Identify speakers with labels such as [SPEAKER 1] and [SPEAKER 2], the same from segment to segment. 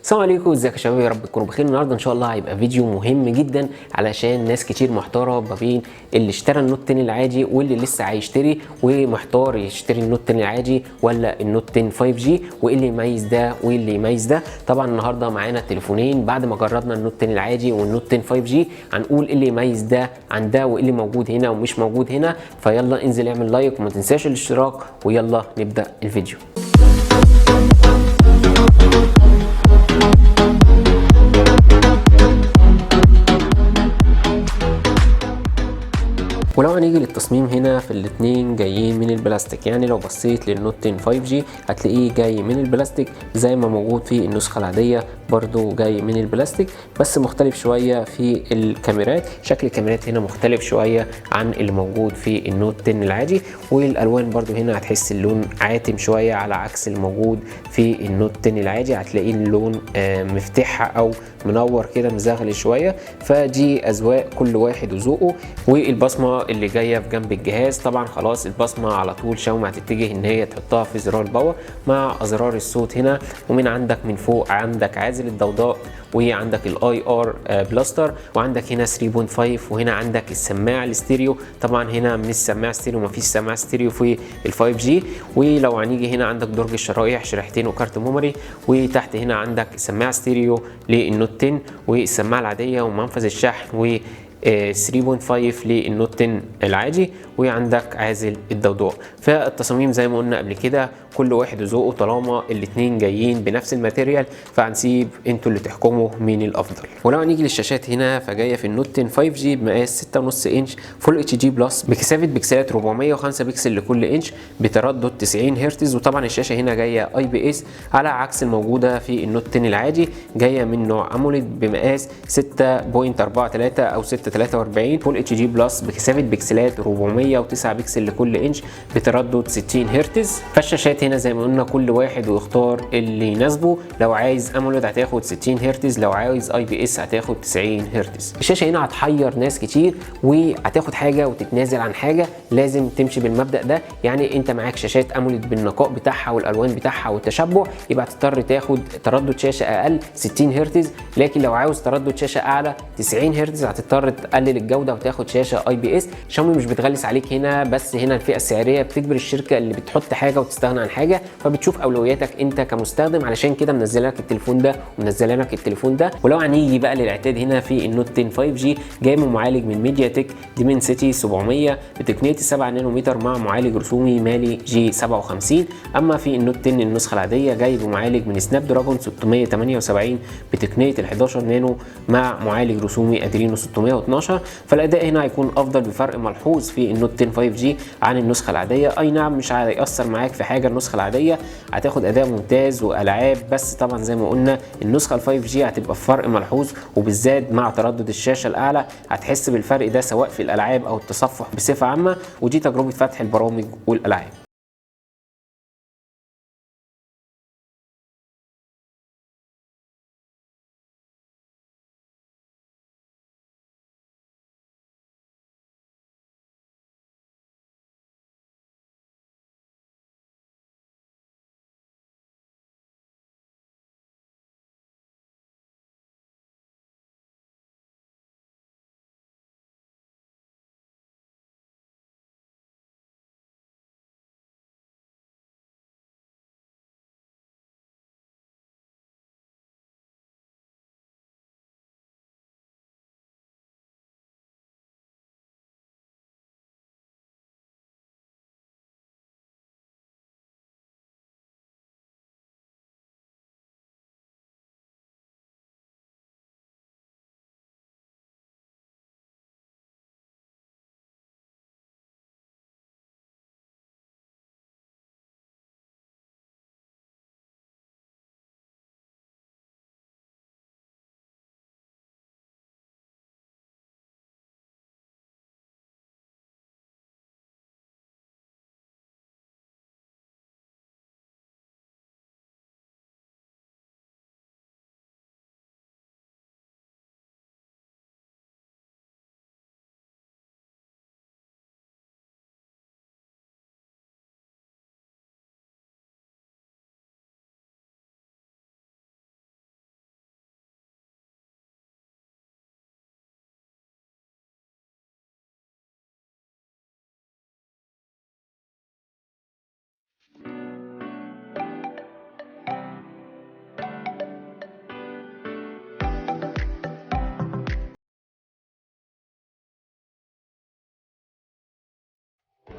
[SPEAKER 1] السلام عليكم، ازيك يا شباب؟ يا رب تكونوا بخير. النهارده ان شاء الله هيبقى فيديو مهم جدا علشان ناس كتير محتاره ما بين اللي اشترى النوت 10 العادي واللي لسه هيشتري ومحتار يشتري النوت 10 العادي ولا النوت 10 5G، وايه اللي يميز ده وايه اللي يميز ده. طبعا النهارده معانا تليفونين بعد ما جربنا النوت 10 العادي والنوت 10 5G، هنقول ايه اللي يميز ده عن ده وايه اللي موجود هنا ومش موجود هنا. فيلا انزل اعمل لايك وما تنساش الاشتراك، ويلا نبدا الفيديو. ولو هنيجي للتصميم هنا في الاتنين جايين من البلاستيك، يعني لو بصيت للنوت 10 5G هتلاقيه جاي من البلاستيك زي ما موجود في النسخة العادية، برضو جاي من البلاستيك بس مختلف شوية في الكاميرات. شكل الكاميرات هنا مختلف شوية عن اللي موجود في النوت 10 العادي، والالوان برضو هنا هتحس اللون عاتم شوية على عكس الموجود في النوت 10 العادي. هتلاقيه اللون مفتاح او منور كده مزغل شوية، فدي اذواق كل واحد وذوقه. والبصمة اللي جايه في جنب الجهاز طبعا خلاص البصمه على طول شاومي هتتجه ان هي تحطها في زرار الباور مع ازرار الصوت هنا، ومن عندك من فوق عندك عازل الضوضاء، وعندك الاي ار بلاستر، وعندك هنا 3.5، وهنا عندك السماعه الاستيريو. طبعا هنا مش سماعه ستيريو، مفيش سماعه ستيريو في ال 5G. ولو هنيجي هنا عندك درج الشرايح، شريحتين وكارت ميموري، وتحت هنا عندك سماعه ستيريو للنوت 10 والسماعه العاديه ومنفذ الشحن، و 3.5 للنوت 10 العادي، وعندك عازل الضوضاء. فالتصاميم زي ما قلنا قبل كده كل واحد وذوقه، طالما الاتنين جايين بنفس الماتيريال فهنسيب انتوا اللي تحكموا مين الافضل. ولو هنيجي للشاشات هنا فجايه في النوت 10 5G بمقاس 6.5 انش فول اتش دي بلس بكثافه بكسلات 405 بكسل لكل انش بتردد 90 هرتز. وطبعا الشاشه هنا جايه اي بي اس على عكس الموجوده في النوت 10 العادي، جايه من نوع اموليد بمقاس 6.43 او 6.43 فول اتش دي بلس بكثافه بكسلات 409 بكسل لكل انش بتردد 60 هرتز. فالشاشات هنا زي ما قلنا كل واحد ويختار اللي يناسبه. لو عايز اموليد هتاخد 60 هرتز، لو عايز اي بي اس هتاخد 90 هرتز. الشاشه هنا هتحير ناس كتير، وهتاخد حاجه وتتنازل عن حاجه. لازم تمشي بالمبدا ده، يعني انت معاك شاشات اموليد بالنقاء بتاعها والالوان بتاعها والتشبع، يبقى هتضطر تاخد تردد شاشه اقل 60 هرتز. لكن لو عاوز تردد شاشه اعلى 90 هرتز هتضطر تقلل الجوده وتاخد شاشه اي بي اس. شاومي مش بتغلس عليك هنا، بس هنا الفئه السعريه بتجبر الشركه اللي بتحط حاجه وتستغنى عن حاجه، فبتشوف اولوياتك انت كمستخدم، علشان كده منزله لك التليفون ده ومنزله لك التليفون ده. ولو هنيجي بقى للاعتاد هنا في النوت 10 5G جاي من معالج من ميديا تك ديمنسيتي 700 بتقنيه 7 نانومتر مع معالج رسومي مالي جي 57. اما في النوت 10 النسخه العاديه جاي بمعالج من سناب دراجون 678 بتقنيه ال 11 نانو مع معالج رسومي ادرينو 612. فالاداء هنا هيكون افضل بفرق ملحوظ في النوت 10 5G عن النسخه العاديه. اي نعم مش هيأثر معاك في حاجه، النسخه العاديه هتاخد اداء ممتاز والعاب، بس طبعا زي ما قلنا النسخه ال 5G هتبقى في فرق ملحوظ، وبالذات مع تردد الشاشه الاعلى هتحس بالفرق ده سواء في الالعاب او التصفح بصفه عامه. ودي تجربه فتح البرامج والالعاب.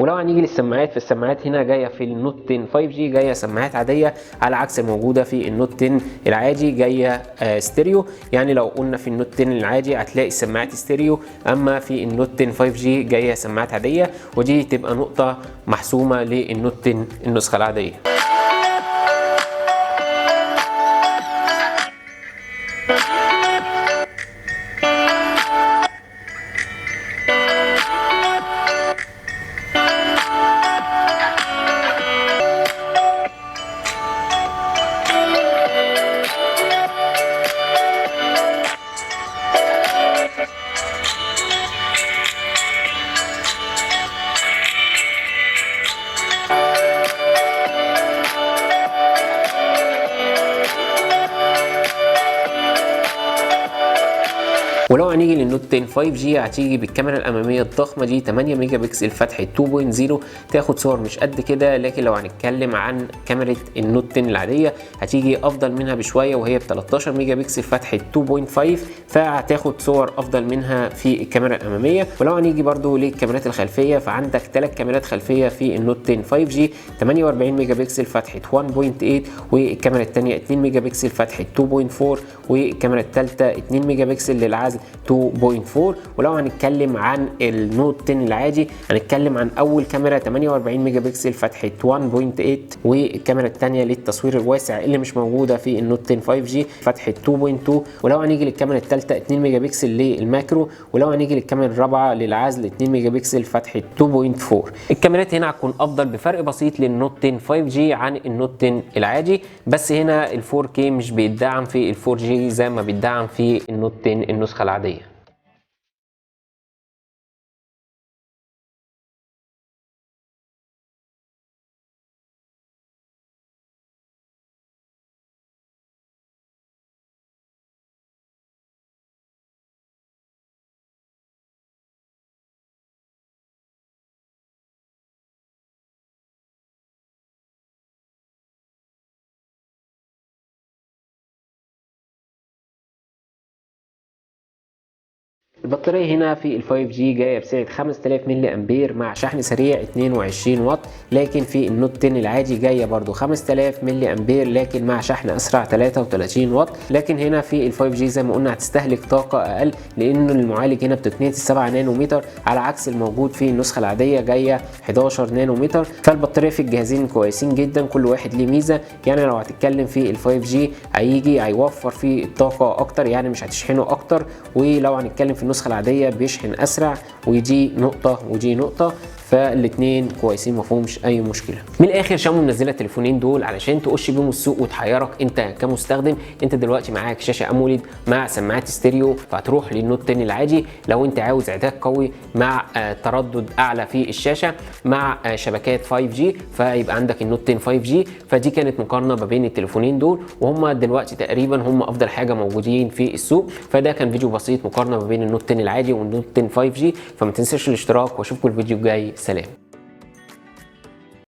[SPEAKER 1] ولو هنيجي للسماعات، فالسماعات هنا جايه في النوت 10 5G جايه سماعات عاديه على عكس الموجوده في النوت 10 العادي جايه ستيريو. يعني لو قلنا في النوت 10 العادي هتلاقي السماعات ستيريو، اما في النوت 10 5G جايه سماعات عاديه، ودي تبقى نقطه محسومه للنوت 10 النسخه العاديه. ولو هنيجي للنوت 10 5G هتيجي بالكاميرا الاماميه الضخمه دي 8 ميجا بكسل فتحه 2.0، تاخد صور مش قد كده. لكن لو هنتكلم عن كاميرا النوت 10 العاديه هتيجي افضل منها بشويه، وهي ب 13 ميجا بكسل فتحه 2.5، فهتاخد صور افضل منها في الكاميرا الاماميه. ولو هنيجي برده للكاميرات الخلفيه فعندك 3 كاميرات خلفيه في النوت 10 5G، 48 ميجا بكسل فتحه 1.8، والكاميرا الثانيه 2 ميجا بكسل فتحه 2.4، والكاميرا الثالثه 2 ميجا بكسل للعزل 2.4. ولو هنتكلم عن النوت 10 العادي هنتكلم عن اول كاميرا 48 ميجا بكسل فتحه 1.8، والكاميرا الثانيه للتصوير الواسع اللي مش موجوده في النوت 10 5G فتحه 2.2. ولو هنيجي للكاميرا الثالثه 2 ميجا بكسل للماكرو، ولو هنيجي للكاميرا الرابعه للعزل 2 ميجا بكسل فتحه 2.4. الكاميرات هنا هتكون افضل بفرق بسيط للنوت 10 5G عن النوت 10 العادي، بس هنا ال 4K مش بيدعم في ال 4G زي ما بيدعم في النوت 10 النسخه العاديه. البطارية هنا في ال 5G جاية بسعة 5000 ملي أمبير مع شحن سريع 22 واط، لكن في النوت 10 العادي جاية برضو 5000 ملي أمبير لكن مع شحن أسرع 33 واط. لكن هنا في ال 5G زي ما قلنا هتستهلك طاقة أقل لأن المعالج هنا بتقنية 7 نانومتر على عكس الموجود في النسخة العادية جاية 11 نانومتر. فالبطارية في الجهازين كويسين جدا، كل واحد ليه ميزة. يعني لو هتتكلم في ال 5G هيوفر في الطاقة أكتر، يعني مش هتشحنه أكتر، ولو هنتكلم في النسخة العادية بيشحن أسرع، ودي نقطة ودي نقطة، فالاثنين كويسين مفهومش اي مشكله. من الاخر شاومي منزله التليفونين دول علشان تخش بيهم السوق وتحيرك انت كمستخدم. انت دلوقتي معاك شاشه اموليد مع سماعات ستيريو، فهتروح للنوت 10 العادي. لو انت عاوز اعداد قوي مع تردد اعلى في الشاشه مع شبكات 5G فيبقى عندك النوت 10 5G. فدي كانت مقارنه ما بين التليفونين دول، وهم دلوقتي تقريبا هم افضل حاجه موجودين في السوق. فده كان فيديو بسيط مقارنه ما بين النوت 10 العادي والنوت 10 5G. فما تنساش الاشتراك، واشوفكم الفيديو الجاي. سلام.